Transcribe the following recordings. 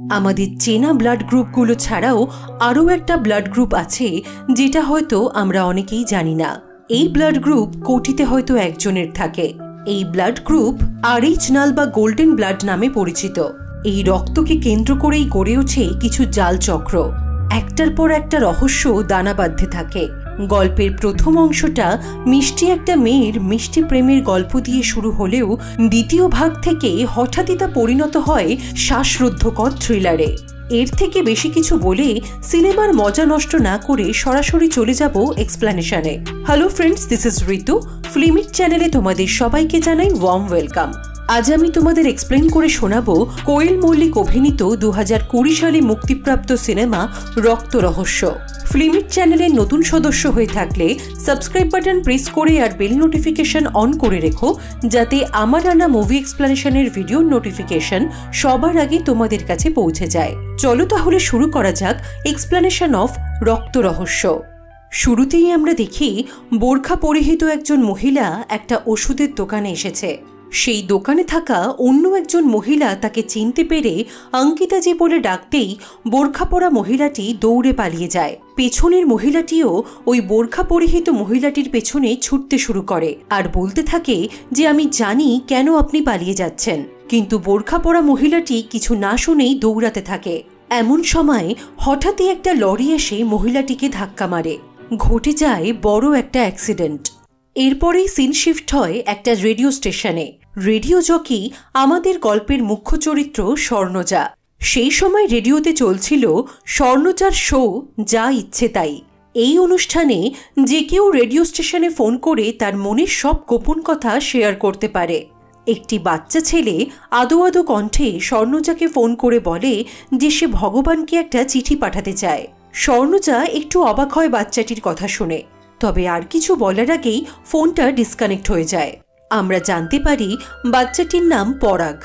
আমাদের চেনা ব্লাড গ্রুপগুলো ছাড়াও আরও একটা ব্লাড গ্রুপ আছে যেটা হয়তো আমরা অনেকেই জানি না। এই ব্লাড গ্রুপ কোটিতে হয়তো একজনের থাকে। এই ব্লাড গ্রুপ RH নাল বা গোল্ডেন ব্লাড নামে পরিচিত। এই রক্তকে কেন্দ্র করেই গড়ে ওঠে কিছু জাল চক্র। একটার পর একটা রহস্য দানা বাঁধতে থাকে। গল্পের প্রথম অংশটা মিষ্টি একটা মেয়ের মিষ্টি প্রেমের গল্প দিয়ে শুরু হলেও দ্বিতীয় ভাগ থেকে হঠাৎই তা পরিণত হয় শ্বাসরুদ্ধকর থ্রিলারে। এর থেকে বেশি কিছু বলে সিনেমার মজা নষ্ট না করে সরাসরি চলে যাব এক্সপ্লানেশনে। Hello friends, this is Ritu. Filmic চ্যানেলে তোমাদের সবাইকে জানাই ওয়ার্ম ওয়েলকাম। আজ আমি তোমাদের এক্সপ্লেন করে শোনাবো কোয়েল মল্লিক অভিনীত 2020 সালে মুক্তিপ্রাপ্ত সিনেমা রক্ত রহস্য। ফিল্মিক চ্যানেলের নতুন সদস্য হয়ে থাকলে সাবস্ক্রাইব বাটন প্রেস করে আর বেল নোটিফিকেশন অন করে রেখো, যাতে আমার আনা মুভি এক্সপ্লানেশনের ভিডিওর নোটিফিকেশন সবার আগে তোমাদের কাছে পৌঁছে যায়। চলো তাহলে শুরু করা যাক এক্সপ্লানেশন অফ রক্ত রহস্য। শুরুতেই আমরা দেখি বোরখা পরিহিত একজন মহিলা একটা ওষুধের দোকানে এসেছে। সেই দোকানে থাকা অন্য একজন মহিলা তাকে চিনতে পেরে অঙ্কিতাজি বলে ডাকতেই বোরখা পরা মহিলাটি দৌড়ে পালিয়ে যায়। পেছনের মহিলাটিও ওই বোরখা পরিহিত মহিলাটির পেছনে ছুটতে শুরু করে আর বলতে থাকে যে আমি জানি কেন আপনি পালিয়ে যাচ্ছেন। কিন্তু বোরখা পরা মহিলাটি কিছু না শুনেই দৌড়াতে থাকে। এমন সময় হঠাৎই একটা লরি এসে মহিলাটিকে ধাক্কা মারে। ঘটে যায় বড় একটা অ্যাক্সিডেন্ট। এরপরেই সিন শিফট হয় একটা রেডিও স্টেশনে। রেডিও জকি আমাদের গল্পের মুখ্য চরিত্র স্বর্ণজা। সেই সময় রেডিওতে চলছিল স্বর্ণজার শো যা ইচ্ছে তাই। এই অনুষ্ঠানে যে কেউ রেডিও স্টেশনে ফোন করে তার মনের সব গোপন কথা শেয়ার করতে পারে। একটি বাচ্চা ছেলে আদো আদো কণ্ঠে স্বর্ণজাকে ফোন করে বলে যে সে ভগবানকে একটা চিঠি পাঠাতে চায়। স্বর্ণজা একটু অবাক হয় বাচ্চাটির কথা শুনে, তবে আর কিছু বলার আগেই ফোনটা ডিসকানেক্ট হয়ে যায়। আমরা জানতে পারি বাচ্চাটির নাম পরাগ।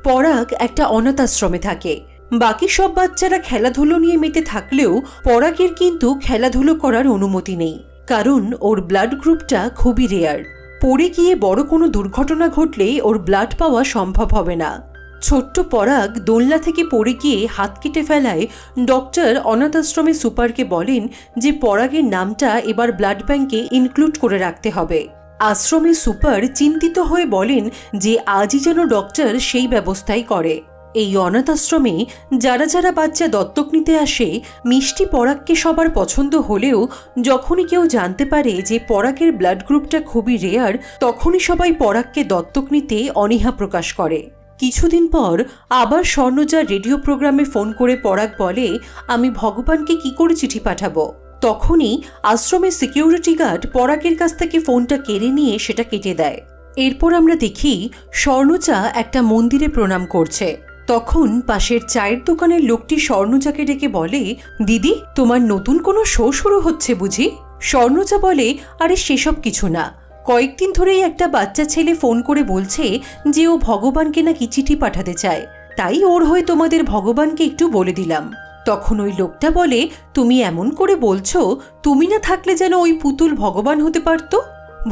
পরাগ একটা অনাথ আশ্রমে থাকে। বাকি সব বাচ্চারা খেলাধুলো নিয়ে মেতে থাকলেও পরাগের কিন্তু খেলাধুলো করার অনুমতি নেই, কারণ ওর ব্লাড গ্রুপটা খুবই রেয়ার। পড়ে গিয়ে বড় কোনো দুর্ঘটনা ঘটলে ওর ব্লাড পাওয়া সম্ভব হবে না। ছোট্ট পরাগ দোলনা থেকে পড়ে গিয়ে হাত কেটে ফেলায় ডক্টর অনাথ আশ্রমের সুপারকে বলেন যে পরাগের নামটা এবার ব্লাড ব্যাংকে ইনক্লুড করে রাখতে হবে। আশ্রমের সুপার চিন্তিত হয়ে বলেন যে আজই যেন ডক্টর সেই ব্যবস্থাই করে। এই অনাথ আশ্রমে যারা যারা বাচ্চা দত্তক নিতে আসে, মিষ্টি পরাগকে সবার পছন্দ হলেও যখনই কেউ জানতে পারে যে পরাগের ব্লাড গ্রুপটা খুবই রেয়ার, তখনই সবাই পরাগকে দত্তক নিতে অনীহা প্রকাশ করে। কিছুদিন পর আবার স্বর্ণজার রেডিও প্রোগ্রামে ফোন করে পরাগ বলে আমি ভগবানকে কি করে চিঠি পাঠাবো। তখনই আশ্রমের সিকিউরিটি গার্ড পরাগের কাছ থেকে ফোনটা কেড়ে নিয়ে সেটা কেটে দেয়। এরপর আমরা দেখি স্বর্ণজা একটা মন্দিরে প্রণাম করছে। তখন পাশের চায়ের দোকানের লোকটি স্বর্ণজাকে ডেকে বলে দিদি, তোমার নতুন কোনো শো শুরু হচ্ছে বুঝি? স্বর্ণজা বলে আরে সেসব কিছু না, কয়েকদিন ধরেই একটা বাচ্চা ছেলে ফোন করে বলছে যে ও ভগবানকে নাকি চিঠি পাঠাতে চায়, তাই ওর হয়ে তোমাদের ভগবানকে একটু বলে দিলাম। তখন ওই লোকটা বলে তুমি এমন করে বলছো, তুমি না থাকলে যেন ওই পুতুল ভগবান হতে পারত।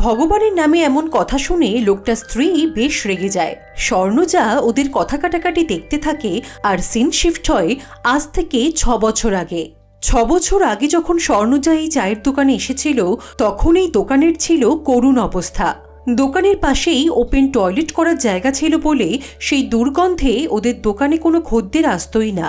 ভগবানের নামে এমন কথা শুনে লোকটা স্ত্রী বেশ রেগে যায়। স্বর্ণজা ওদের কথা কাটাকাটি দেখতে থাকে আর সিন শিফট হয় আজ থেকে 6 বছর আগে। 6 বছর আগে যখন স্বর্ণজা এই চায়ের দোকানে এসেছিল, তখন এই দোকানের ছিল করুণ অবস্থা। দোকানের পাশেই ওপেন টয়লেট করার জায়গা ছিল বলে সেই দুর্গন্ধে ওদের দোকানে কোনো খদ্দের আসতই না।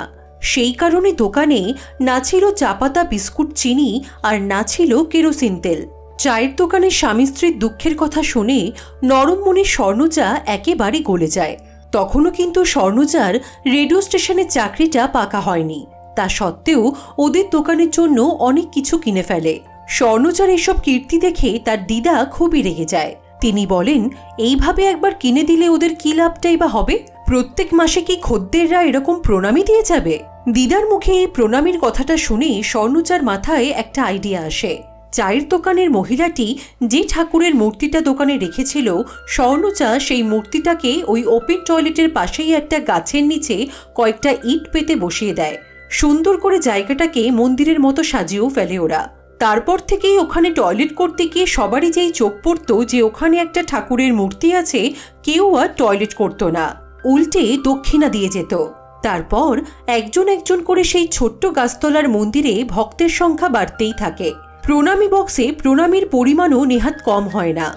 সেই কারণে দোকানে না ছিল চা পাতা, বিস্কুট, চিনি আর না ছিল কেরোসিন তেল। চায়ের দোকানের স্বামী স্ত্রীর দুঃখের কথা শুনে নরম মনে স্বর্ণজা একেবারে গলে যায়। তখনও কিন্তু স্বর্ণজার রেডিও স্টেশনের চাকরিটা পাকা হয়নি। তা সত্ত্বেও ওদের দোকানের জন্য অনেক কিছু কিনে ফেলে। স্বর্ণজার এসব কীর্তি দেখে তার দিদা খুবই রেগে যায়। তিনি বলেন এইভাবে একবার কিনে দিলে ওদের কি লাভটাই বা হবে? প্রত্যেক মাসে কি খদ্দেররা এরকম প্রণামী দিয়ে যাবে? দিদার মুখে এই প্রণামীর কথাটা শুনে স্বর্ণজার মাথায় একটা আইডিয়া আসে। চায়ের দোকানের মহিলাটি যে ঠাকুরের মূর্তিটা দোকানে রেখেছিল, স্বর্ণজা সেই মূর্তিটাকে ওই ওপেন টয়লেটের পাশেই একটা গাছের নিচে কয়েকটা ইট পেতে বসিয়ে দেয়। সুন্দর করে জায়গাটাকে মন্দিরের মতো সাজিয়েও ফেলে ওরা। তারপর থেকেই ওখানে টয়লেট করতে গিয়ে সবারই যেই চোখ পড়ত যে ওখানে একটা ঠাকুরের মূর্তি আছে, কেউ আর টয়লেট করতো না, উল্টে দক্ষিণা দিয়ে যেত। তারপর একজন একজন করে সেই ছোট্ট গাছতলার মন্দিরে ভক্তের সংখ্যা বাড়তেই থাকে। প্রণামী বক্সে প্রণামীর পরিমাণও নেহাত কম হয় না।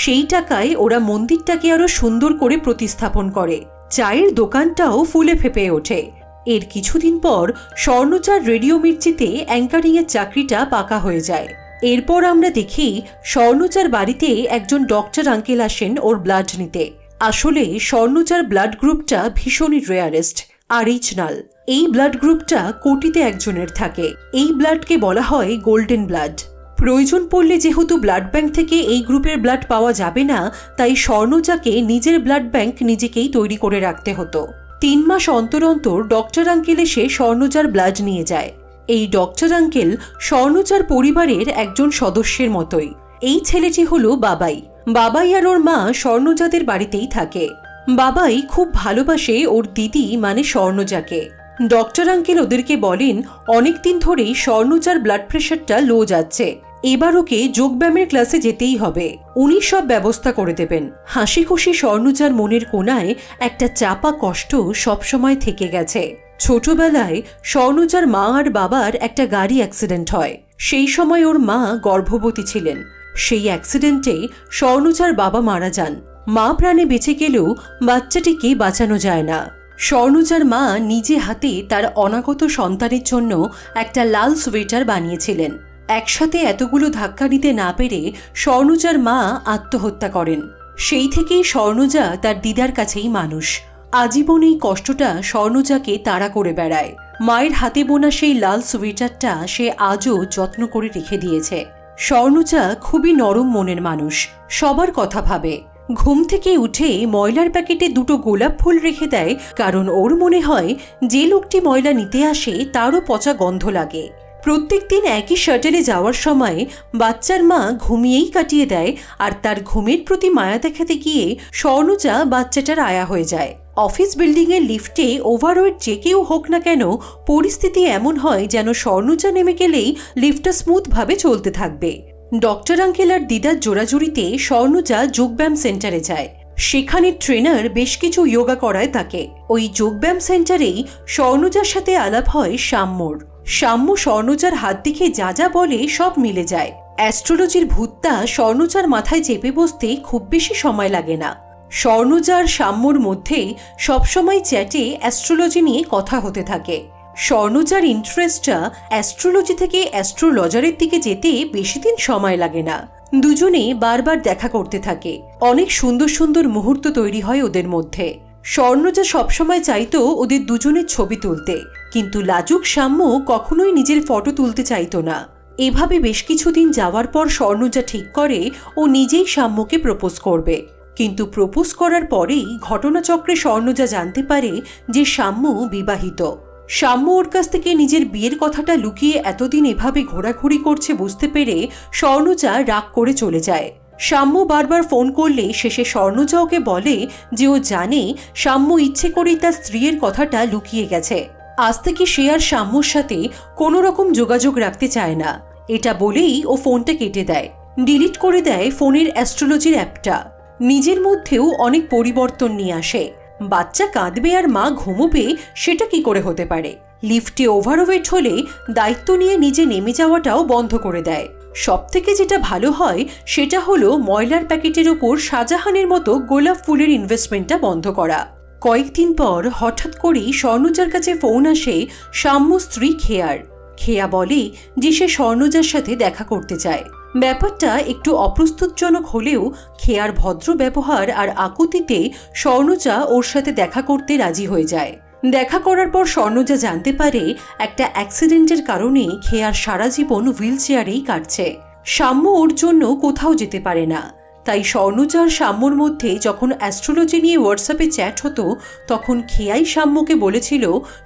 সেই টাকায় ওরা মন্দিরটাকে আরো সুন্দর করে প্রতিস্থাপন করে। চায়ের দোকানটাও ফুলে ফেঁপে ওঠে। এর কিছুদিন পর স্বর্ণচার রেডিও মির্চিতে অ্যাঙ্কারিংয়ের চাকরিটা পাকা হয়ে যায়। এরপর আমরা দেখি স্বর্ণচার বাড়িতে একজন ডক্টর আঙ্কেল আসেন ওর ব্লাড নিতে। আসলে স্বর্ণচার ব্লাড গ্রুপটা ভীষণই রেয়ারেস্ট, অরিজিনাল। এই ব্লাড গ্রুপটা কোটিতে একজনের থাকে। এই ব্লাডকে বলা হয় গোল্ডেন ব্লাড। প্রয়োজন পড়লে যেহেতু ব্লাড ব্যাংক থেকে এই গ্রুপের ব্লাড পাওয়া যাবে না, তাই স্বর্ণচাকে নিজের ব্লাড ব্যাংক নিজেকেই তৈরি করে রাখতে হতো। 3 মাস অন্তর অন্তর ডক্টর আঙ্কেল এসে স্বর্ণচার ব্লাড নিয়ে যায়। এই ডক্টর আঙ্কেল স্বর্ণচার পরিবারের একজন সদস্যের মতোই। এই ছেলেটি হলো বাবাই। বাবাই আর ওর মা স্বর্ণজাদের বাড়িতেই থাকে। বাবাই খুব ভালোবাসে ওর দিদি মানে স্বর্ণজাকে। ডক্টর আঙ্কেল ওদেরকে বলেন অনেকদিন ধরেই স্বর্ণচার ব্লাড প্রেশারটা লো যাচ্ছে, এবার ওকে যোগব্যায়ামের ক্লাসে যেতেই হবে, উনি সব ব্যবস্থা করে দেবেন। হাসি খুশি স্বর্ণচার মনের কোনায় একটা চাপা কষ্ট সবসময় থেকে গেছে। ছোটবেলায় স্বর্ণচার মা আর বাবার একটা গাড়ি অ্যাক্সিডেন্ট হয়। সেই সময় ওর মা গর্ভবতী ছিলেন। সেই অ্যাক্সিডেন্টে স্বর্ণচার বাবা মারা যান। মা প্রাণে বেঁচে গেলেও বাচ্চাটিকে বাঁচানো যায় না। স্বর্ণচার মা নিজে হাতে তার অনাগত সন্তানের জন্য একটা লাল সোয়েটার বানিয়েছিলেন। একসাথে এতগুলো ধাক্কা নিতে না পেরে স্বর্ণচার মা আত্মহত্যা করেন। সেই থেকেই স্বর্ণজা তার দিদার কাছেই মানুষ। আজীবন এই কষ্টটা স্বর্ণজাকে তাড়া করে বেড়ায়। মায়ের হাতে বোনা সেই লাল সোয়েটারটা সে আজও যত্ন করে রেখে দিয়েছে। স্বর্ণজা খুবই নরম মনের মানুষ, সবার কথা ভাবে। ঘুম থেকে উঠে ময়লার প্যাকেটে 2টো গোলাপ ফুল রেখে দেয়, কারণ ওর মনে হয় যে লোকটি ময়লা নিতে আসে তারও পচা গন্ধ লাগে। প্রত্যেকদিন একই শার্টেলে যাওয়ার সময় বাচ্চার মা ঘুমিয়েই কাটিয়ে দেয়, আর তার ঘুমের প্রতি মায়া দেখাতে গিয়ে স্বর্ণজা বাচ্চাটার আয়া হয়ে যায়। অফিস বিল্ডিংয়ের লিফটে ওভারওয়েট যে কেউ হোক না কেন, পরিস্থিতি এমন হয় যেন স্বর্ণজা নেমে গেলেই লিফটটা স্মুথভাবে চলতে থাকবে। ডক্টর আঙ্কেল আর দিদার জোড়াজুড়িতে স্বর্ণজা যোগব্যায়াম সেন্টারে যায়। সেখানে ট্রেনার বেশ কিছু যোগা করায় তাকে। ওই যোগব্যায়াম সেন্টারেই স্বর্ণজার সাথে আলাপ হয় সাম্যর। সাম্য স্বর্ণজার হাত দেখে যা যা বলে সব মিলে যায়। অ্যাস্ট্রোলজির ভূতটা স্বর্ণজার মাথায় চেপে বসতে খুব বেশি সময় লাগে না। স্বর্ণজার সাম্যর মধ্যে সবসময় চ্যাটে অ্যাস্ট্রোলজি নিয়ে কথা হতে থাকে। স্বর্ণজার ইন্টারেস্টটা অ্যাস্ট্রোলজি থেকে অ্যাস্ট্রোলজারের দিকে যেতে বেশি দিন সময় লাগে না। দুজনে বারবার দেখা করতে থাকে। অনেক সুন্দর সুন্দর মুহূর্ত তৈরি হয় ওদের মধ্যে। স্বর্ণজা সবসময় চাইতো ওদের দুজনের ছবি তুলতে, কিন্তু লাজুক সাম্য কখনোই নিজের ফটো তুলতে চাইতো না। এভাবে বেশ কিছুদিন যাওয়ার পর স্বর্ণজা ঠিক করে ও নিজেই সাম্যকে প্রপোজ করবে। কিন্তু প্রপোজ করার পরেই ঘটনাচক্রে স্বর্ণজা জানতে পারে যে সাম্য বিবাহিত। সাম্য ওর কাছ থেকে নিজের বিয়ের কথাটা লুকিয়ে এতদিন এভাবে ঘোরাঘুরি করছে বুঝতে পেরে স্বর্ণজা রাগ করে চলে যায়। সাম্য বারবার ফোন করলে শেষে স্বর্ণজা ওকে বলে যে ও জানে সাম্য ইচ্ছে করেই তার স্ত্রীর কথাটা লুকিয়ে গেছে। আজ থেকে সে আর সাম্যর সাথে কোনো রকম যোগাযোগ রাখতে চায় না। এটা বলেই ও ফোনটা কেটে দেয়, ডিলিট করে দেয় ফোনের অ্যাস্ট্রোলজির অ্যাপটা। নিজের মধ্যেও অনেক পরিবর্তন নিয়ে আসে। বাচ্চা কাঁদবে আর মা ঘুমোবে, সেটা কি করে হতে পারে? লিফটে ওভারওয়েট হলে দায়িত্ব নিয়ে নিজে নেমে যাওয়াটাও বন্ধ করে দেয়। সবথেকে যেটা ভালো হয় সেটা হলো ময়লার প্যাকেটের ওপর শাহজাহানের মতো গোলাপ ফুলের ইনভেস্টমেন্টটা বন্ধ করা। কয়েকদিন পর হঠাৎ করেই স্বর্ণজার কাছে ফোন আসে সাম্য স্ত্রী খেয়ার। খেয়া বলে যে সে স্বর্ণজার সাথে দেখা করতে চায়। ব্যাপারটা একটু অপ্রস্তুতজনক হলেও খেয়ার ভদ্র ব্যবহার আর আকুতিতে স্বর্ণজা ওর সাথে দেখা করতে রাজি হয়ে যায়। দেখা করার পর স্বর্ণজা জানতে পারে একটা অ্যাক্সিডেন্টের কারণে খেয়ার সারা জীবন হুইল চেয়ারেই কাটছে। সাম্য ওর জন্য কোথাও যেতে পারে না। তাই স্বর্ণজা আর সাম্যর মধ্যে যখন অ্যাস্ট্রোলজি নিয়ে হোয়াটসঅ্যাপে চ্যাট হতো, তখন খেয়াই সাম্যকে বলেছিল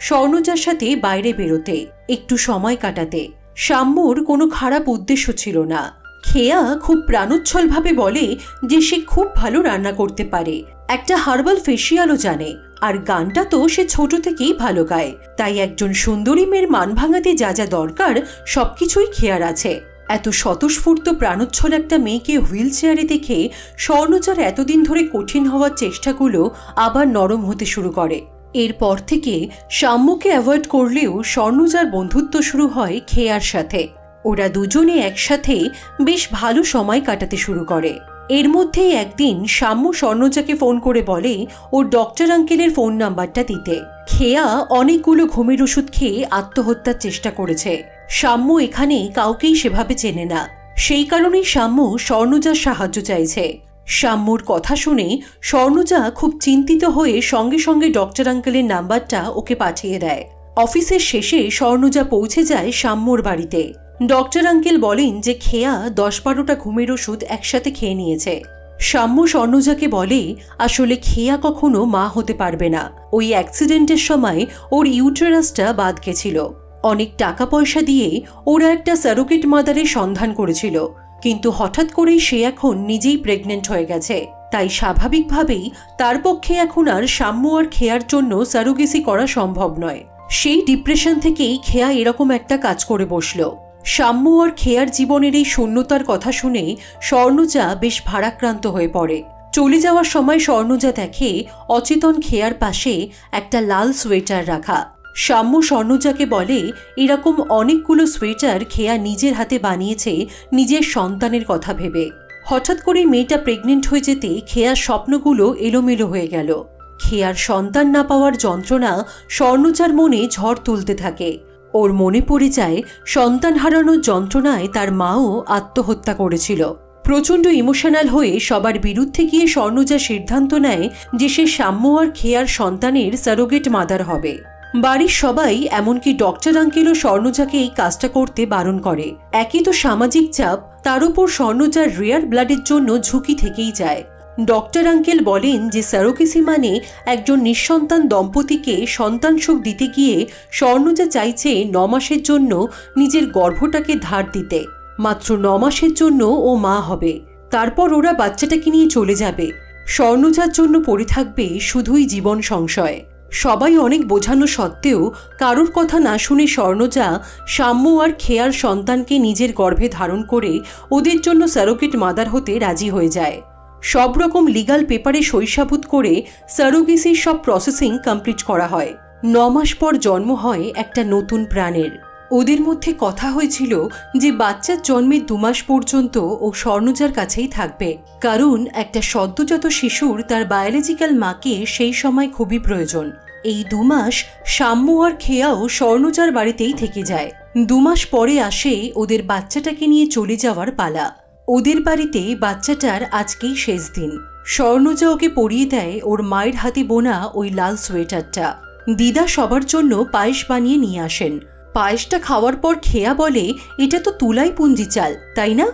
স্বর্ণজার সাথে বাইরে বেরোতে, একটু সময় কাটাতে। সাম্যর কোনো খারাপ উদ্দেশ্য ছিল না। খেয়া খুব প্রাণোচ্ছলভাবে বলে যে সে খুব ভালো রান্না করতে পারে, একটা হার্বাল ফেসিয়ালও জানে, আর গানটা তো সে ছোট থেকেই ভালো গায়। তাই একজন সুন্দরী মেয়ের মান ভাঙাতে যা যা দরকার সবকিছুই খেয়ার আছে। এত স্বতঃস্ফূর্ত প্রাণোচ্ছল একটা মেয়েকে হুইল চেয়ারে দেখে স্বর্ণজার এতদিন ধরে কঠিন হওয়ার চেষ্টাগুলো আবার নরম হতে শুরু করে। এরপর থেকে শাম্যকে অ্যাভয়েড করলেও স্বর্ণজার বন্ধুত্ব শুরু হয় খেয়ার সাথে। ওরা দুজনে একসাথে বেশ ভালো সময় কাটাতে শুরু করে। এর মধ্যেই একদিন শাম্য স্বর্ণজাকে ফোন করে বলে ওর ডক্টর আঙ্কেলের ফোন নাম্বারটা দিতে। খেয়া অনেকগুলো ঘুমের ওষুধ খেয়ে আত্মহত্যার চেষ্টা করেছে। শাম্য এখানে কাউকেই সেভাবে চেনে না, সেই কারণেই শাম্য স্বর্ণজার সাহায্য চাইছে। শাম্যর কথা শুনে স্বর্ণজা খুব চিন্তিত হয়ে সঙ্গে সঙ্গে ডক্টর আঙ্কেলের নাম্বারটা ওকে পাঠিয়ে দেয়। অফিসের শেষে স্বর্ণজা পৌঁছে যায় শাম্যর বাড়িতে। ডক্টর আঙ্কেল বলেন যে খেয়া 10-12টা ঘুমের ওষুধ একসাথে খেয়ে নিয়েছে। শাম্য স্বর্ণজাকে বলে আসলে খেয়া কখনো মা হতে পারবে না, ওই অ্যাক্সিডেন্টের সময় ওর ইউটেরাসটা বাদ গেছিল। অনেক টাকা পয়সা দিয়ে ওরা একটা সারোগেট মাদারের সন্ধান করেছিল, কিন্তু হঠাৎ করেই সে এখন নিজেই প্রেগনেন্ট হয়ে গেছে। তাই স্বাভাবিকভাবেই তার পক্ষে এখন আর শাম্য আর খেয়ার জন্য সারোগেসি করা সম্ভব নয়। সেই ডিপ্রেশন থেকেই খেয়া এরকম একটা কাজ করে বসল। শাম্য আর খেয়ার জীবনের এই শূন্যতার কথা শুনে স্বর্ণজা বেশ ভারাক্রান্ত হয়ে পড়ে। চলে যাওয়ার সময় স্বর্ণজা দেখে অচেতন খেয়ার পাশে একটা লাল সোয়েটার রাখা। শাম্য স্বর্ণজাকে বলে এরকম অনেকগুলো সোয়েটার খেয়া নিজের হাতে বানিয়েছে নিজের সন্তানের কথা ভেবে। হঠাৎ করে মেয়েটা প্রেগনেন্ট হয়ে যেতে খেয়ার স্বপ্নগুলো এলোমেলো হয়ে গেল। খেয়ার সন্তান না পাওয়ার যন্ত্রণা স্বর্ণজার মনে ঝড় তুলতে থাকে। ওর মনে পড়ে যায় সন্তান হারানোর যন্ত্রণায় তার মাও আত্মহত্যা করেছিল। প্রচণ্ড ইমোশনাল হয়ে সবার বিরুদ্ধে গিয়ে স্বর্ণজা সিদ্ধান্ত নেয় যে সে শাম্য আর খেয়ার সন্তানের সারোগেট মাদার হবে। বাড়ির সবাই এমনকি ডক্টর আঙ্কেলও স্বর্ণজাকে এই কাজটা করতে বারণ করে। একই তো সামাজিক চাপ, তার উপর স্বর্ণজার রেয়ার ব্লাডের জন্য ঝুঁকি থেকেই যায়। ডক্টর আঙ্কেল বলেন যে সারোগেসি মানে একজন নিঃসন্তান দম্পতিকে সন্তান সুখ দিতে গিয়ে স্বর্ণজা চাইছে 9 মাসের জন্য নিজের গর্ভটাকে ধার দিতে। মাত্র 9 মাসের জন্য ও মা হবে, তারপর ওরা বাচ্চাটাকে নিয়ে চলে যাবে। স্বর্ণজার জন্য পড়ে থাকবে শুধুই জীবন সংশয়। সবাই অনেক বোঝানো সত্ত্বেও কারোর কথা না শুনে স্বর্ণজা শাম্য আর খেয়ার সন্তানকে নিজের গর্ভে ধারণ করে ওদের জন্য সারোগেট মাদার হতে রাজি হয়ে যায়। সব রকম লিগাল পেপারে সইসাবুত করে সারোগেসির সব প্রসেসিং কমপ্লিট করা হয়। 9 মাস পর জন্ম হয় একটা নতুন প্রাণের। ওদের মধ্যে কথা হয়েছিল যে বাচ্চার জন্মের 2 মাস পর্যন্ত ও স্বর্ণজার কাছেই থাকবে, কারণ একটা সদ্যজাত শিশুর তার বায়োলজিক্যাল মাকে সেই সময় খুবই প্রয়োজন। এই 2 মাস শাম্য আর খেয়াও স্বর্ণজার বাড়িতেই থেকে যায়। 2 মাস পরে আসে ওদের বাচ্চাটাকে নিয়ে চলে যাওয়ার পালা। ওদের বাড়িতে বাচ্চাটার আজকেই শেষ দিন। স্বর্ণজা ওকে পরিয়ে দেয় ওর মায়ের হাতে বোনা ওই লাল সোয়েটারটা। দিদা সবার জন্য পায়েস বানিয়ে নিয়ে আসেন। পায়েসটা খাওয়ার পর খেয়া বলে এটা তো তুলাই পুঞ্জি চাল, তাই না?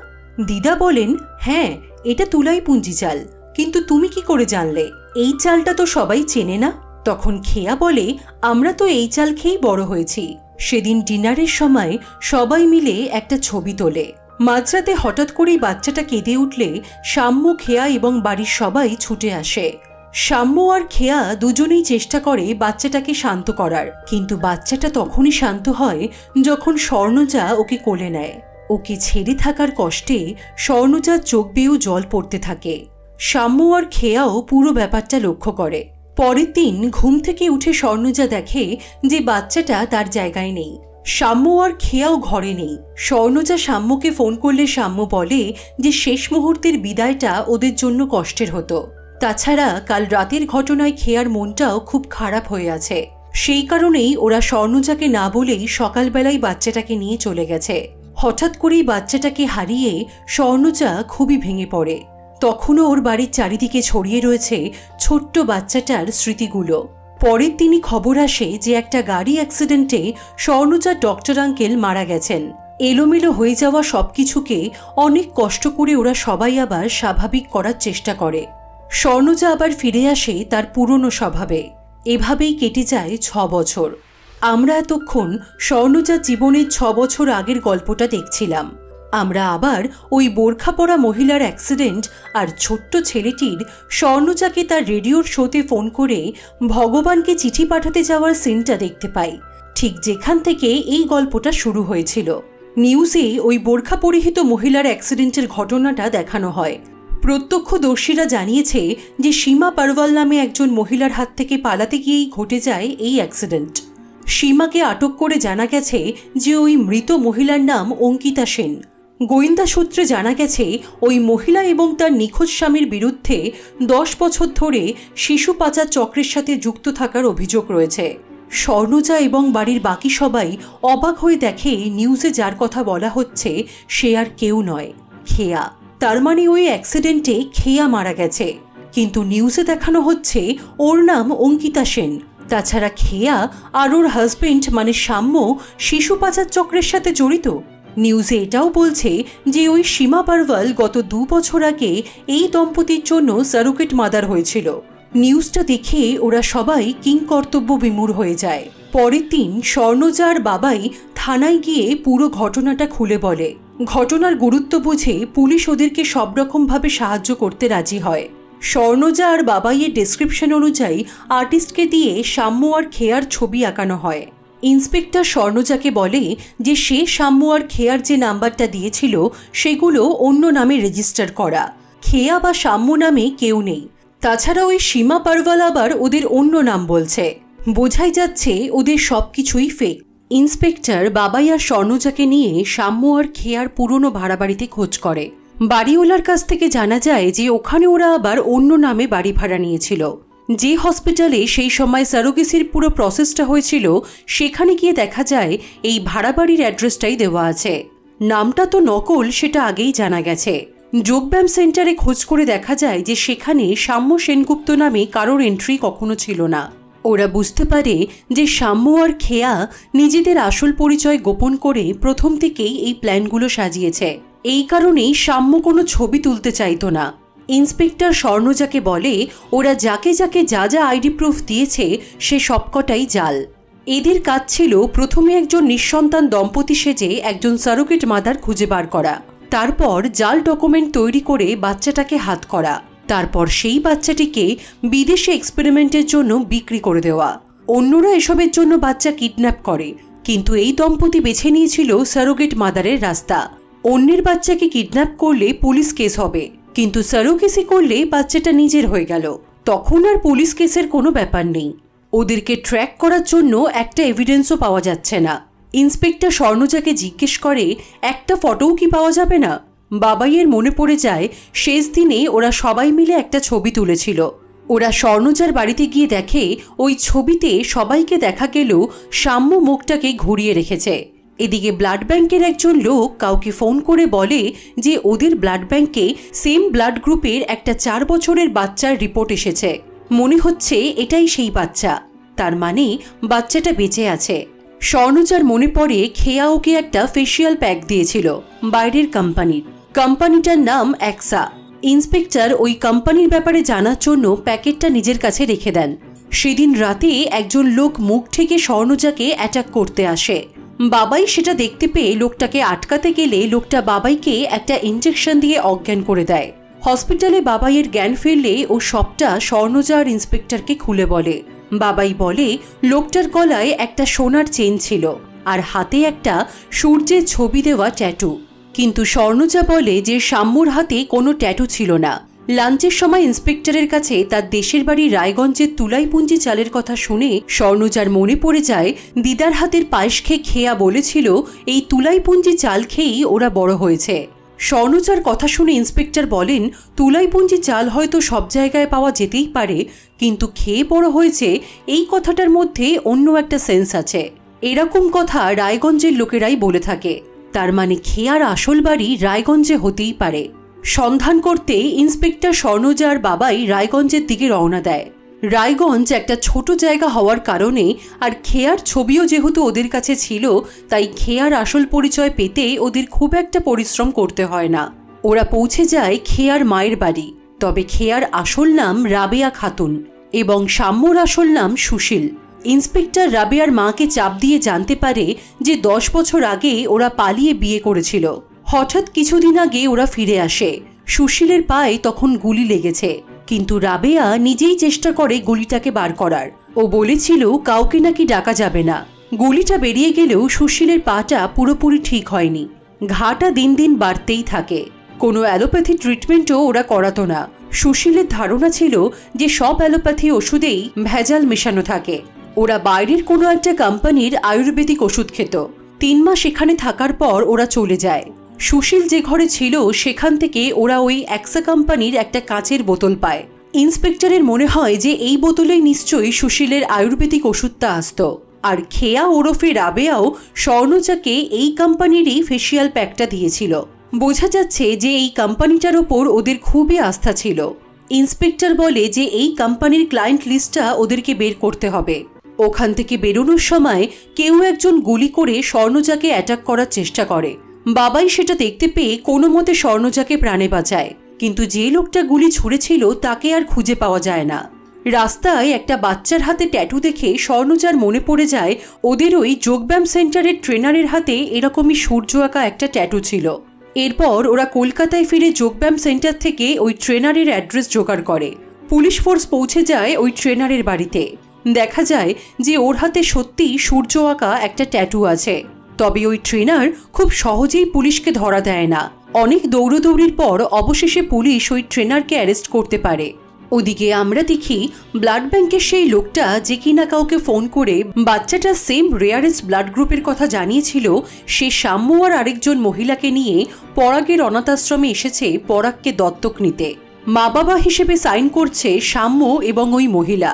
দিদা বলেন হ্যাঁ, এটা তুলাই পুঞ্জি চাল, কিন্তু তুমি কি করে জানলে? এই চালটা তো সবাই চেনে না। তখন খেয়া বলে আমরা তো এই চাল খেয়েই বড় হয়েছি। সেদিন ডিনারের সময় সবাই মিলে একটা ছবি তোলে। মাঝরাতে হঠাৎ করেই বাচ্চাটা কেঁদে উঠলে শাম্য, খেয়া এবং বাড়ির সবাই ছুটে আসে। শাম্য আর খেয়া দুজনেই চেষ্টা করে বাচ্চাটাকে শান্ত করার, কিন্তু বাচ্চাটা তখনই শান্ত হয় যখন স্বর্ণজা ওকে কোলে নেয়। ওকে ছেড়ে থাকার কষ্টে স্বর্ণজার চোখ বেয়েও জল পড়তে থাকে। শাম্য আর খেয়াও পুরো ব্যাপারটা লক্ষ্য করে। পরের দিন ঘুম থেকে উঠে স্বর্ণজা দেখে যে বাচ্চাটা তার জায়গায় নেই। শাম্য আর খেয়াও ঘরে নেই। স্বর্ণজা শাম্যকে ফোন করলে শাম্য বলে যে শেষ মুহূর্তের বিদায়টা ওদের জন্য কষ্টের হতো। তাছাড়া কাল রাতের ঘটনায় খেয়ার মনটাও খুব খারাপ হয়ে আছে। সেই কারণেই ওরা স্বর্ণজাকে না বলেই সকালবেলায় বাচ্চাটাকে নিয়ে চলে গেছে। হঠাৎ করেই বাচ্চাটাকে হারিয়ে স্বর্ণজা খুবই ভেঙে পড়ে। তখনও ওর বাড়ির চারিদিকে ছড়িয়ে রয়েছে ছোট্ট বাচ্চাটার স্মৃতিগুলো। পরের দিনই খবর আসে যে একটা গাড়ি অ্যাক্সিডেন্টে স্বর্ণজার ডক্টর আঙ্কেল মারা গেছেন। এলোমেলো হয়ে যাওয়া সবকিছুকে অনেক কষ্ট করে ওরা সবাই আবার স্বাভাবিক করার চেষ্টা করে। স্বর্ণজা আবার ফিরে আসে তার পুরনো স্বভাবে। এভাবেই কেটে যায় 6 বছর। আমরা এতক্ষণ স্বর্ণজার জীবনের 6 বছর আগের গল্পটা দেখছিলাম। আমরা আবার ওই বোরখা পরা মহিলার অ্যাক্সিডেন্ট আর ছোট্ট ছেলেটির স্বর্ণজাকে তার রেডিওর শোতে ফোন করে ভগবানকে চিঠি পাঠাতে যাওয়ার সিনটা দেখতে পাই, ঠিক যেখান থেকে এই গল্পটা শুরু হয়েছিল। নিউজে ওই বোরখা পরিহিত মহিলার অ্যাক্সিডেন্টের ঘটনাটা দেখানো হয়। প্রত্যক্ষদর্শীরা জানিয়েছে যে সীমা পারওয়াল নামে একজন মহিলার হাত থেকে পালাতে গিয়েই ঘটে যায় এই অ্যাক্সিডেন্ট। সীমাকে আটক করে জানা গেছে যে ওই মৃত মহিলার নাম অঙ্কিতা সেন। গোয়েন্দা সূত্রে জানা গেছে ওই মহিলা এবং তার নিখোঁজ স্বামীর বিরুদ্ধে 10 বছর ধরে শিশু পাচার চক্রের সাথে যুক্ত থাকার অভিযোগ রয়েছে। স্বর্ণজা এবং বাড়ির বাকি সবাই অবাক হয়ে দেখে নিউজে যার কথা বলা হচ্ছে সে আর কেউ নয়, খেয়া। তার মানে ওই অ্যাক্সিডেন্টে খেয়া মারা গেছে, কিন্তু নিউজে দেখানো হচ্ছে ওর নাম অঙ্কিতা সেন। তাছাড়া খেয়া আর ওর হাজবেন্ড মানে সাম্য শিশু পাচার চক্রের সাথে জড়িত। নিউজে এটাও বলছে যে ওই সীমা পারওয়াল গত 2 বছর আগে এই দম্পতির জন্য সারোগেট মাদার হয়েছিল। নিউজটা দেখে ওরা সবাই কিংকর্তব্য বিমূঢ় হয়ে যায়। পরের দিন স্বর্ণজার বাবাই থানায় গিয়ে পুরো ঘটনাটা খুলে বলে। ঘটনার গুরুত্ব বুঝে পুলিশ ওদেরকে সব রকমভাবে সাহায্য করতে রাজি হয়। স্বর্ণজা আর বাবাইয়ের ডেসক্রিপশন অনুযায়ী আর্টিস্টকে দিয়ে সাম্য আর খেয়ার ছবি আঁকানো হয়। ইন্সপেক্টর স্বর্ণজাকে বলে যে সে সাম্য আর খেয়ার যে নাম্বারটা দিয়েছিল সেগুলো অন্য নামে রেজিস্টার করা, খেয়া বা সাম্য নামে কেউ নেই। তাছাড়া ওই সীমা পারওয়াল আবার ওদের অন্য নাম বলছে, বোঝাই যাচ্ছে ওদের সব কিছুই ফেক। ইন্সপেক্টর বাবাই আর স্বর্ণজাকে নিয়ে সাম্য আর খেয়ার পুরনো ভাড়া বাড়িতে খোঁজ করে। বাড়িওয়ালার কাছ থেকে জানা যায় যে ওখানে ওরা আবার অন্য নামে বাড়ি ভাড়া নিয়েছিল। যে হসপিটালে সেই সময় সারোগেসির পুরো প্রসেসটা হয়েছিল সেখানে গিয়ে দেখা যায় এই ভাড়া বাড়ির অ্যাড্রেসটাই দেওয়া আছে। নামটা তো নকল সেটা আগেই জানা গেছে। যোগব্যায়াম সেন্টারে খোঁজ করে দেখা যায় যে সেখানে সাম্য সেনগুপ্ত নামে কারোর এন্ট্রি কখনো ছিল না। ওরা বুঝতে পারে যে সাম্য আর খেয়া নিজেদের আসল পরিচয় গোপন করে প্রথম থেকেই এই প্ল্যানগুলো সাজিয়েছে। এই কারণেই সাম্য কোনো ছবি তুলতে চাইতো না। ইন্সপেক্টর স্বর্ণজাকে বলে ওরা যাকে যাকে যা যা আইডি প্রুফ দিয়েছে সে সবকটাই জাল। এদের কাজ ছিল প্রথমে একজন নিঃসন্তান দম্পতি সেজে একজন সারোগেট মাদার খুঁজে বার করা, তারপর জাল ডকুমেন্ট তৈরি করে বাচ্চাটাকে হাত করা, তারপর সেই বাচ্চাটিকে বিদেশে এক্সপেরিমেন্টের জন্য বিক্রি করে দেওয়া। অন্যরা এসবের জন্য বাচ্চা কিডন্যাপ করে, কিন্তু এই দম্পতি বেছে নিয়েছিল সারোগেট মাদারের রাস্তা। অন্যের বাচ্চাকে কিডন্যাপ করলে পুলিশ কেস হবে, কিন্তু সারোগেসি করলে বাচ্চাটা নিজের হয়ে গেল, তখন আর পুলিশ কেসের কোনো ব্যাপার নেই। ওদেরকে ট্র্যাক করার জন্য একটা এভিডেন্সও পাওয়া যাচ্ছে না। ইন্সপেক্টর স্বর্ণজাকে জিজ্ঞেস করে একটা ফটোও কি পাওয়া যাবে না? বাবাইয়ের মনে পড়ে যায় শেষ দিনে ওরা সবাই মিলে একটা ছবি তুলেছিল। ওরা স্বর্ণজার বাড়িতে গিয়ে দেখে ওই ছবিতে সবাইকে দেখা গেলেও সাম্য মুখটাকে ঘুরিয়ে রেখেছে। এদিকে ব্লাড ব্যাংকের একজন লোক কাউকে ফোন করে বলে যে ওদের ব্লাড ব্যাংকে সেম ব্লাড গ্রুপের একটা 4 বছরের বাচ্চার রিপোর্ট এসেছে। মনে হচ্ছে এটাই সেই বাচ্চা, তার মানে বাচ্চাটা বেঁচে আছে। স্বর্ণজার মনে পড়ে খেয়া ওকে একটা ফেসিয়াল প্যাক দিয়েছিল বাইরের কোম্পানিটার নাম অ্যাক্সা। ইন্সপেক্টর ওই কোম্পানির ব্যাপারে জানার জন্য প্যাকেটটা নিজের কাছে রেখে দেন। সেদিন রাতে একজন লোক মুখ থেকে স্বর্ণজাকে অ্যাটাক করতে আসে। বাবাই সেটা দেখতে পেয়ে লোকটাকে আটকাতে গেলে লোকটা বাবাইকে একটা ইনজেকশন দিয়ে অজ্ঞান করে দেয়। হসপিটালে বাবাইয়ের জ্ঞান ফিরলে ও সবটা স্বর্ণজা আর ইন্সপেক্টরকে খুলে বলে। বাবাই বলে লোকটার গলায় একটা সোনার চেন ছিল আর হাতে একটা সূর্যের ছবি দেওয়া ট্যাটু, কিন্তু স্বর্ণজা বলে যে সাম্যর হাতে কোনো ট্যাটু ছিল না। লাঞ্চের সময় ইন্সপেক্টরের কাছে তার দেশের বাড়ি রায়গঞ্জের তুলাইপুঞ্জি চালের কথা শুনে স্বর্ণজার মনে পড়ে যায় দিদার হাতের পায়েস খেয়ে খেয়া বলেছিল এই তুলাইপুঞ্জি চাল খেয়েই ওরা বড় হয়েছে। স্বর্ণজার কথা শুনে ইন্সপেক্টর বলেন তুলাইপুঞ্জি চাল হয়তো সব জায়গায় পাওয়া যেতেই পারে, কিন্তু খেয়ে বড় হয়েছে এই কথাটার মধ্যে অন্য একটা সেন্স আছে। এরকম কথা রায়গঞ্জের লোকেরাই বলে থাকে, তার মানে খেয়ার আসল বাড়ি রায়গঞ্জে হতেই পারে। সন্ধান করতে ইন্সপেক্টর স্বর্ণজার বাবাই রায়গঞ্জের দিকে রওনা দেয়। রায়গঞ্জ একটা ছোট জায়গা হওয়ার কারণে আর খেয়ার ছবিও যেহেতু ওদের কাছে ছিল, তাই খেয়ার আসল পরিচয় পেতে ওদের খুব একটা পরিশ্রম করতে হয় না। ওরা পৌঁছে যায় খেয়ার মায়ের বাড়ি। তবে খেয়ার আসল নাম রাবেয়া খাতুন এবং সাম্যর আসল নাম সুশীল। ইন্সপেক্টর রাবেয়ার মাকে চাপ দিয়ে জানতে পারে যে 10 বছর আগে ওরা পালিয়ে বিয়ে করেছিল। হঠাৎ কিছুদিন আগে ওরা ফিরে আসে। সুশীলের পায়ে তখন গুলি লেগেছে, কিন্তু রাবেয়া নিজেই চেষ্টা করে গুলিটাকে বার করার। ও বলেছিল কাউকে নাকি ডাকা যাবে না। গুলিটা বেরিয়ে গেলেও সুশীলের পাটা পুরোপুরি ঠিক হয়নি, ঘাটা দিন দিন বাড়তেই থাকে। কোনো অ্যালোপ্যাথি ট্রিটমেন্টও ওরা করাতো না। সুশীলের ধারণা ছিল যে সব অ্যালোপ্যাথি ওষুধেই ভেজাল মেশানো থাকে। ওরা বাইরের কোনো একটা কোম্পানির আয়ুর্বেদিক ওষুধ খেত। 3 মাস এখানে থাকার পর ওরা চলে যায়। সুশীল যে ঘরে ছিল সেখান থেকে ওরা ওই অ্যাক্সা কোম্পানির একটা কাচের বোতল পায়। ইন্সপেক্টরের মনে হয় যে এই বোতলেই নিশ্চয়ই সুশীলের আয়ুর্বেদিক ওষুধটা আসতো। আর খেয়া ওরফে রাবেয়াও স্বর্ণজাকে এই কোম্পানিরই ফেসিয়াল প্যাকটা দিয়েছিল। বোঝা যাচ্ছে যে এই কোম্পানিটার ওপর ওদের খুবই আস্থা ছিল। ইন্সপেক্টর বলে যে এই কোম্পানির ক্লায়েন্ট লিস্টটা ওদেরকে বের করতে হবে। ওখান থেকে বেরোনোর সময় কেউ একজন গুলি করে স্বর্ণজাকে অ্যাটাক করার চেষ্টা করে। বাবাই সেটা দেখতে পেয়ে কোনো মতে স্বর্ণজাকে প্রাণে বাঁচায়, কিন্তু যে লোকটা গুলি ছুঁড়েছিল তাকে আর খুঁজে পাওয়া যায় না। রাস্তায় একটা বাচ্চার হাতে ট্যাটু দেখে স্বর্ণজার মনে পড়ে যায় ওদের ওই যোগব্যায়াম সেন্টারের ট্রেনারের হাতে এরকমই সূর্য আঁকা একটা ট্যাটু ছিল। এরপর ওরা কলকাতায় ফিরে যোগব্যায়াম সেন্টার থেকে ওই ট্রেনারের অ্যাড্রেস জোগাড় করে। পুলিশ ফোর্স পৌঁছে যায় ওই ট্রেনারের বাড়িতে। দেখা যায় যে ওর হাতে সত্যিই সূর্য আঁকা একটা ট্যাটু আছে। তবে ওই ট্রেনার খুব সহজেই পুলিশকে ধরা দেয় না। অনেক দৌড়দৌড়ির পর অবশেষে পুলিশ ওই ট্রেনারকে অ্যারেস্ট করতে পারে। ওদিকে আমরা দেখি ব্লাড ব্যাংকের সেই লোকটা যে কিনা কাউকে ফোন করে বাচ্চাটা সেম রেয়ারেস্ট ব্লাড গ্রুপের কথা জানিয়েছিল, সে সাম্য আর আরেকজন মহিলাকে নিয়ে পরাগের অনাথ আশ্রমে এসেছে পরাগকে দত্তক নিতে। মা বাবা হিসেবে সাইন করছে সাম্য এবং ওই মহিলা।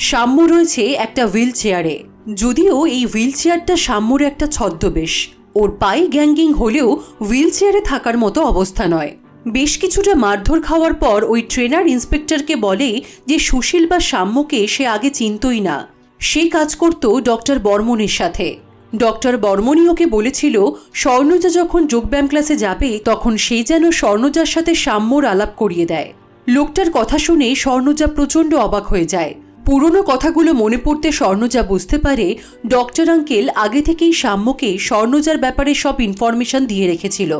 সাম্য রয়েছে একটা হুইল চেয়ারে, যদিও এই হুইল চেয়ারটা সাম্যর একটা ছদ্মবেশ। ওর পায়ে গ্যাঙ্গিং হলেও হুইল চেয়ারে থাকার মতো অবস্থা নয়। বেশ কিছুটা মারধর খাওয়ার পর ওই ট্রেনার ইন্সপেক্টরকে বলে যে সুশীল বা সাম্যকে সে আগে চিনতই না, সে কাজ করত ডক্টর বর্মনের সাথে। ডক্টর বর্মনই ওকে বলেছিল স্বর্ণজা যখন যোগব্যায়াম ক্লাসে যাবে তখন সে যেন স্বর্ণজার সাথে সাম্যর আলাপ করিয়ে দেয়। লোকটার কথা শুনে স্বর্ণজা প্রচণ্ড অবাক হয়ে যায়। পুরনো কথাগুলো মনে পড়তে স্বর্ণজা বুঝতে পারে ডক্টর আঙ্কেল আগে থেকেই সাম্যকে স্বর্ণজার ব্যাপারে সব ইনফরমেশন দিয়ে রেখেছিল।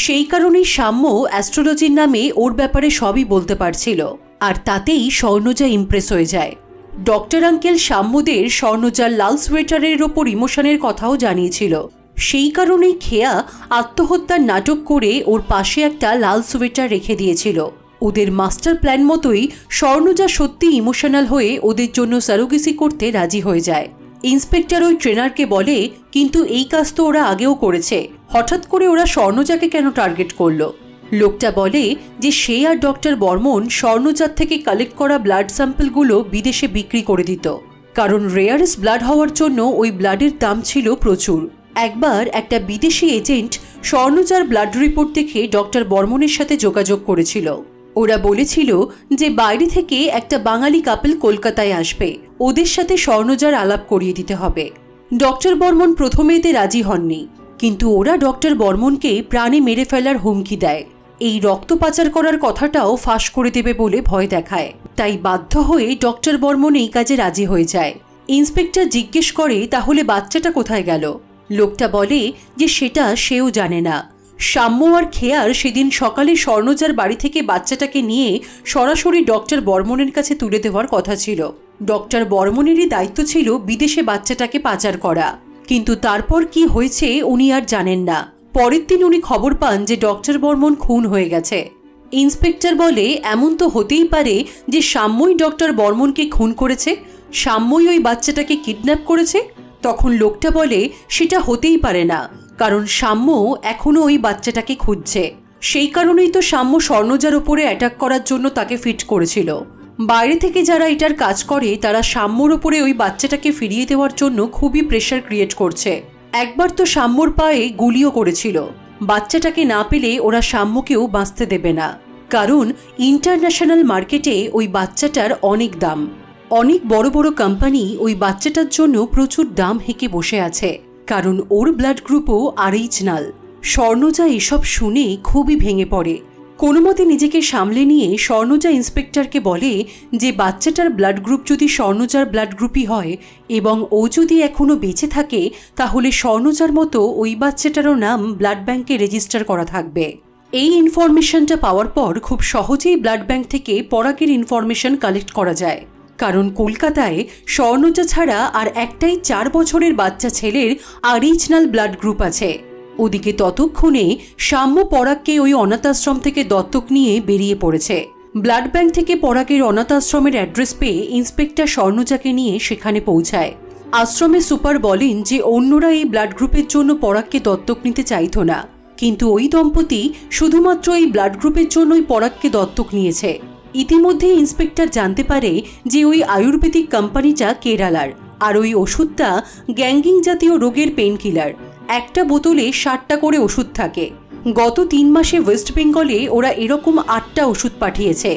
সেই কারণেই সাম্য অ্যাস্ট্রোলজির নামে ওর ব্যাপারে সবই বলতে পারছিল, আর তাতেই স্বর্ণজা ইমপ্রেস হয়ে যায়। ডক্টর আঙ্কেল সাম্যদের স্বর্ণজার লাল সোয়েটারের ওপর ইমোশনের কথাও জানিয়েছিল। সেই কারণেই খেয়া আত্মহত্যার নাটক করে ওর পাশে একটা লাল সোয়েটার রেখে দিয়েছিল। ওদের মাস্টার প্ল্যান মতোই স্বর্ণজা সত্যি ইমোশনাল হয়ে ওদের জন্য সারোগেসি করতে রাজি হয়ে যায়। ইন্সপেক্টর ওই ট্রেনারকে বলে কিন্তু এই কাজ তো ওরা আগেও করেছে, হঠাৎ করে ওরা স্বর্ণজাকে কেন টার্গেট করলো? লোকটা বলে যে সে আর ডক্টর বর্মন স্বর্ণজার থেকে কালেক্ট করা ব্লাড স্যাম্পলগুলো বিদেশে বিক্রি করে দিত, কারণ রেয়ারেস্ট ব্লাড হওয়ার জন্য ওই ব্লাডের দাম ছিল প্রচুর। একবার একটা বিদেশি এজেন্ট স্বর্ণজার ব্লাড রিপোর্ট দেখে ডক্টর বর্মনের সাথে যোগাযোগ করেছিল। ওরা বলেছিল যে বাইরে থেকে একটা বাঙালি কাপল কলকাতায় আসবে, ওদের সাথে স্বর্ণজার আলাপ করিয়ে দিতে হবে। ডক্টর বর্মন প্রথমে এতে রাজি হননি, কিন্তু ওরা ডক্টর বর্মনকে প্রাণে মেরে ফেলার হুমকি দেয়। এই রক্ত পাচার করার কথাটাও ফাঁস করে দেবে বলে ভয় দেখায়। তাই বাধ্য হয়ে ডক্টর বর্মন এই কাজে রাজি হয়ে যায়। ইন্সপেক্টর জিজ্ঞেস করে তাহলে বাচ্চাটা কোথায় গেল? লোকটা বলে যে সেটা সেও জানে না। সাম্য আর খেয়ার সেদিন সকালে স্বর্ণজার বাড়ি থেকে বাচ্চাটাকে নিয়ে সরাসরি ডক্টর বর্মনের কাছে তুলে দেওয়ার কথা ছিল। ডক্টর বর্মনেরই দায়িত্ব ছিল বিদেশে বাচ্চাটাকে পাচার করা, কিন্তু তারপর কি হয়েছে উনি আর জানেন না। পরের দিন উনি খবর পান যে ডক্টর বর্মন খুন হয়ে গেছে। ইন্সপেক্টর বলে এমন তো হতেই পারে যে সাম্যই ডক্টর বর্মনকে খুন করেছে, সাম্যই ওই বাচ্চাটাকে কিডন্যাপ করেছে। তখন লোকটা বলে সেটা হতেই পারে না, কারণ সাম্য এখনো ওই বাচ্চাটাকে খুঁজছে। সেই কারণেই তো সাম্য স্বর্ণজার ওপরে অ্যাটাক করার জন্য তাকে ফিট করেছিল। বাইরে থেকে যারা এটার কাজ করে তারা সাম্যর ওপরে ওই বাচ্চাটাকে ফিরিয়ে দেওয়ার জন্য খুবই প্রেশার ক্রিয়েট করছে। একবার তো সাম্যর পায়ে গুলিও করেছিল। বাচ্চাটাকে না পেলে ওরা সাম্যকেও বাঁচতে দেবে না, কারণ ইন্টারন্যাশনাল মার্কেটে ওই বাচ্চাটার অনেক দাম। অনেক বড় বড় কোম্পানি ওই বাচ্চাটার জন্য প্রচুর দাম হেঁকে বসে আছে, কারণ ওর ব্লাড গ্রুপও অরিজিনাল। স্বর্ণজা এসব শুনে খুবই ভেঙে পড়ে। কোনো মতে নিজেকে সামলে নিয়ে স্বর্ণজা ইন্সপেক্টরকে বলে যে বাচ্চাটার ব্লাড গ্রুপ যদি স্বর্ণজার ব্লাড গ্রুপই হয় এবং ও যদি এখনও বেঁচে থাকে, তাহলে স্বর্ণজার মতো ওই বাচ্চাটারও নাম ব্লাড ব্যাংকে রেজিস্টার করা থাকবে। এই ইনফরমেশনটা পাওয়ার পর খুব সহজেই ব্লাড ব্যাংক থেকে পরাগের ইনফরমেশন কালেক্ট করা যায়, কারণ কলকাতায় স্বর্ণজা ছাড়া আর একটাই 4 বছরের বাচ্চা ছেলের অরিজিনাল ব্লাড গ্রুপ আছে। ওদিকে ততক্ষণে সাম্য পরাগকে ওই অনাথাশ্রম থেকে দত্তক নিয়ে বেরিয়ে পড়েছে। ব্লাড ব্যাংক থেকে পরাগের অনাথাশ্রমের অ্যাড্রেস পেয়ে ইন্সপেক্টর স্বর্ণজাকে নিয়ে সেখানে পৌঁছায়। আশ্রমের সুপার বলেন যে অন্যরা এই ব্লাড গ্রুপের জন্য পরাগকে দত্তক নিতে চাইতো না, কিন্তু ওই দম্পতি শুধুমাত্র এই ব্লাড গ্রুপের জন্যই পরাগকে দত্তক নিয়েছে। ইতিমধ্যে ইন্সপেক্টর জানতে পারে যে ওই আয়ুর্বেদিক কোম্পানিটা কেরালার, আর ওই ওষুধটা গ্যাঙ্গিং জাতীয় রোগের পেন কিলার। একটা বোতলে 60টা করে ওষুধ থাকে। গত 3 মাসে ওয়েস্ট বেঙ্গলে ওরা এরকম 8টা ওষুধ পাঠিয়েছে,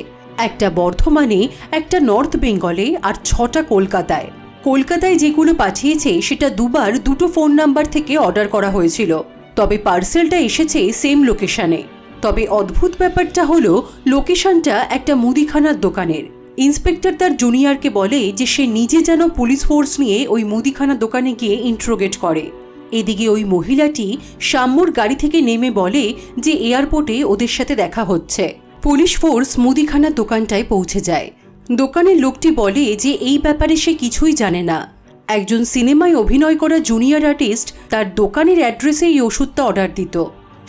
একটা বর্ধমানে, একটা নর্থ বেঙ্গলে, আর 6টা কলকাতায়। কলকাতায় যেগুলো পাঠিয়েছে সেটা দুবার 2টো ফোন নাম্বার থেকে অর্ডার করা হয়েছিল, তবে পার্সেলটা এসেছে সেম লোকেশনে। তবে অদ্ভুত ব্যাপারটা হলো লোকেশনটা একটা মুদিখানার দোকানের। ইন্সপেক্টর তার জুনিয়রকে বলে যে সে নিজে যেন পুলিশ ফোর্স নিয়ে ওই মুদিখানা দোকানে গিয়ে ইন্ট্রোগেট করে। এদিকে ওই মহিলাটি সাম্যর গাড়ি থেকে নেমে বলে যে এয়ারপোর্টে ওদের সাথে দেখা হচ্ছে। পুলিশ ফোর্স মুদিখানার দোকানটায় পৌঁছে যায়। দোকানের লোকটি বলে যে এই ব্যাপারে সে কিছুই জানে না। একজন সিনেমায় অভিনয় করা জুনিয়র আর্টিস্ট তার দোকানের অ্যাড্রেসে এই ওষুধটা অর্ডার দিত।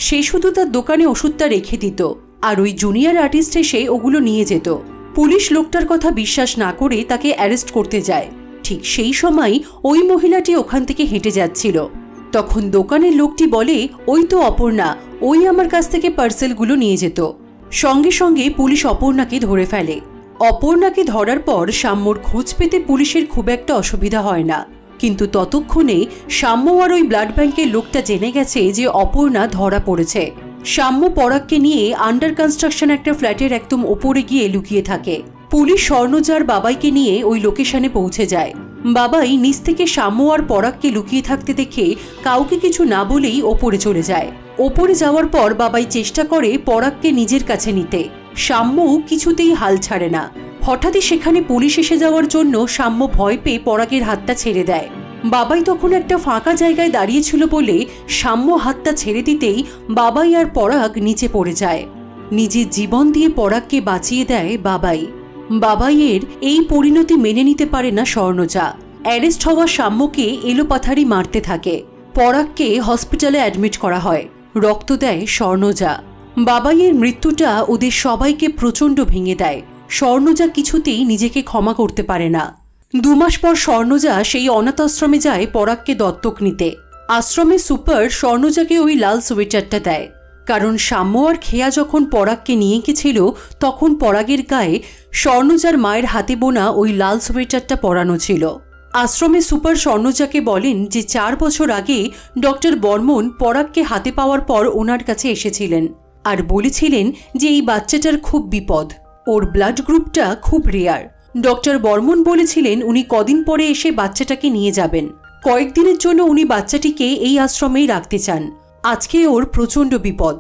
সে শুধু তার দোকানে ওষুধটা রেখে দিত, আর ওই জুনিয়র আর্টিস্ট এসে ওগুলো নিয়ে যেত। পুলিশ লোকটার কথা বিশ্বাস না করে তাকে অ্যারেস্ট করতে যায়। ঠিক সেই সময় ওই মহিলাটি ওখান থেকে হেঁটে যাচ্ছিল। তখন দোকানের লোকটি বলে, ওই তো অপর্ণা, ওই আমার কাছ থেকে পার্সেলগুলো নিয়ে যেত। সঙ্গে সঙ্গে পুলিশ অপর্ণাকে ধরে ফেলে। অপর্ণাকে ধরার পর সাম্যর খোঁজ পেতে পুলিশের খুব একটা অসুবিধা হয় না, কিন্তু ততক্ষণে সাম্য আর ওই ব্লাড ব্যাংকের লোকটা জেনে গেছে যে অপর্ণা ধরা পড়েছে। সাম্য পরাগকে নিয়ে আন্ডার কনস্ট্রাকশন একটা ফ্ল্যাটের একদম ওপরে গিয়ে লুকিয়ে থাকে। পুলিশ স্বর্ণজার বাবাইকে নিয়ে ওই লোকেশনে পৌঁছে যায়। বাবাই নিচ থেকে সাম্য আর পরাগকে লুকিয়ে থাকতে দেখে কাউকে কিছু না বলেই ওপরে চলে যায়। ওপরে যাওয়ার পর বাবাই চেষ্টা করে পরাগকে নিজের কাছে নিতে। সাম্য কিছুতেই হাল ছাড়ে না। হঠাৎই সেখানে পুলিশ এসে যাওয়ার জন্য সাম্য ভয় পেয়ে পরাগের হাতটা ছেড়ে দেয়। বাবাই তখন একটা ফাঁকা জায়গায় দাঁড়িয়েছিল বলে সাম্য হাতটা ছেড়ে দিতেই বাবাই আর পরাগ নিচে পড়ে যায়। নিজের জীবন দিয়ে পরাগকে বাঁচিয়ে দেয় বাবাই। বাবাইয়ের এই পরিণতি মেনে নিতে পারে না স্বর্ণজা। অ্যারেস্ট হওয়া সাম্যকে এলোপাথারি মারতে থাকে। পরাগকে হসপিটালে অ্যাডমিট করা হয়। রক্ত দেয় স্বর্ণজা। বাবাইয়ের মৃত্যুটা ওদের সবাইকে প্রচণ্ড ভেঙে দেয়। স্বর্ণজা কিছুতেই নিজেকে ক্ষমা করতে পারে না। 2 মাস পর স্বর্ণজা সেই অনাথ আশ্রমে যায় পরাগকে দত্তক নিতে। আশ্রমের সুপার স্বর্ণজাকে ওই লাল সোয়েটারটা দেয়, কারণ সাম্য আর খেয়া যখন পরাগকে নিয়ে গেছিল তখন পরাগের গায়ে স্বর্ণজার মায়ের হাতে বোনা ওই লাল সোয়েটারটা পরানো ছিল। আশ্রমের সুপার স্বর্ণজাকে বলেন যে 4 বছর আগে ডক্টর বর্মন পরাগকে হাতে পাওয়ার পর ওনার কাছে এসেছিলেন আর বলেছিলেন যে এই বাচ্চাটার খুব বিপদ, ওর ব্লাড গ্রুপটা খুব রেয়ার। ডক্টর বর্মন বলেছিলেন উনি কদিন পরে এসে বাচ্চাটাকে নিয়ে যাবেন। কয়েকদিনের জন্য উনি বাচ্চাটিকে এই আশ্রমেই রাখতে চান। আজকে ওর প্রচণ্ড বিপদ।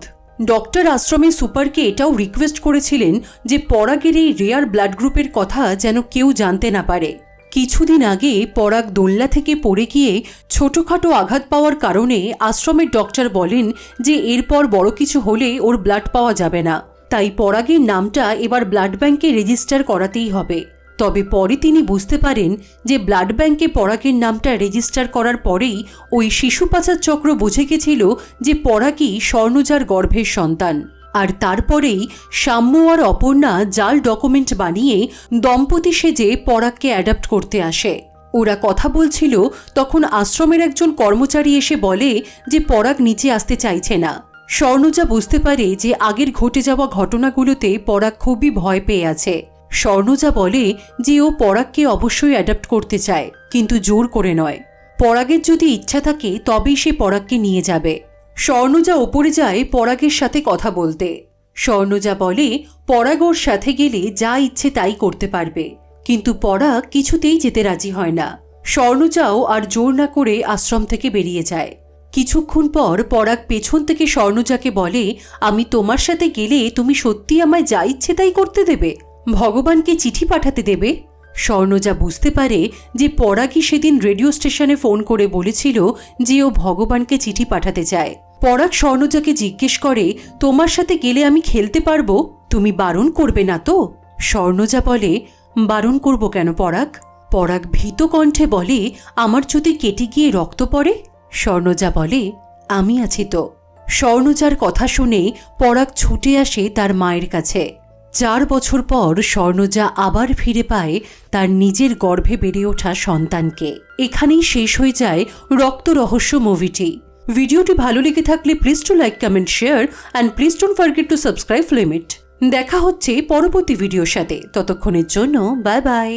ডক্টর আশ্রমের সুপারকে এটাও রিকোয়েস্ট করেছিলেন যে পরাগের এই রেয়ার ব্লাড গ্রুপের কথা যেন কেউ জানতে না পারে। কিছুদিন আগে পরাগ দোলনা থেকে পড়ে গিয়ে ছোটখাটো আঘাত পাওয়ার কারণে আশ্রমের ডক্টর বলেন যে এরপর বড় কিছু হলে ওর ব্লাড পাওয়া যাবে না, তাই পরাগের নামটা এবার ব্লাড ব্যাংকে রেজিস্টার করাতেই হবে। তবে পরে তিনি বুঝতে পারেন যে ব্লাড ব্যাংকে পরাগের নামটা রেজিস্টার করার পরেই ওই শিশু পাচার চক্র বুঝে গেছিল যে পরাগই স্বর্ণজার গর্ভের সন্তান। আর তারপরেই সাম্য আর অপর্ণা জাল ডকুমেন্ট বানিয়ে দম্পতি সেজে পরাগকে অ্যাডাপ্ট করতে আসে। ওরা কথা বলছিল তখন আশ্রমের একজন কর্মচারী এসে বলে যে পরাগ নিচে আসতে চাইছে না। স্বর্ণজা বুঝতে পারে যে আগের ঘটে যাওয়া ঘটনাগুলোতে পরাগ খুবই ভয় পেয়ে আছে। স্বর্ণজা বলে যে ও পরাগকে অবশ্যই অ্যাডাপ্ট করতে চায়, কিন্তু জোর করে নয়। পরাগের যদি ইচ্ছা থাকে তবেই সে পরাগকে নিয়ে যাবে। স্বর্ণজা ওপরে যায় পরাগের সাথে কথা বলতে। স্বর্ণজা বলে পরাগ ওর সাথে গেলে যা ইচ্ছে তাই করতে পারবে, কিন্তু পরাগ কিছুতেই যেতে রাজি হয় না। স্বর্ণজাও আর জোর না করে আশ্রম থেকে বেরিয়ে যায়। কিছুক্ষণ পর পরাগ পেছন থেকে স্বর্ণজাকে বলে, আমি তোমার সাথে গেলে তুমি সত্যি আমায় যা ইচ্ছে তাই করতে দেবে? ভগবানকে চিঠি পাঠাতে দেবে? স্বর্ণজা বুঝতে পারে যে পরাগই সেদিন রেডিও স্টেশনে ফোন করে বলেছিল যে ও ভগবানকে চিঠি পাঠাতে চায়। পরাগ স্বর্ণজাকে জিজ্ঞেস করে, তোমার সাথে গেলে আমি খেলতে পারবো? তুমি বারণ করবে না তো? স্বর্ণজা বলে, বারণ করব কেন পরাগ? পরাগ ভীত কণ্ঠে বলে, আমার যদি কেটে গিয়ে রক্ত পড়ে? স্বর্ণজা বলে, আমি আছি তো। স্বর্ণজার কথা শুনে পরাগ ছুটে আসে তার মায়ের কাছে। 4 বছর পর স্বর্ণজা আবার ফিরে পায় তার নিজের গর্ভে বেড়ে ওঠা সন্তানকে। এখানেই শেষ হয়ে যায় রক্ত রহস্য মুভিটি। ভিডিওটি ভালো লেগে থাকলে please to like, comment, share and please don't forget to subscribe limit. দেখা হচ্ছে পরবর্তী ভিডিওর সাথে। ততক্ষণের জন্য বাই বাই।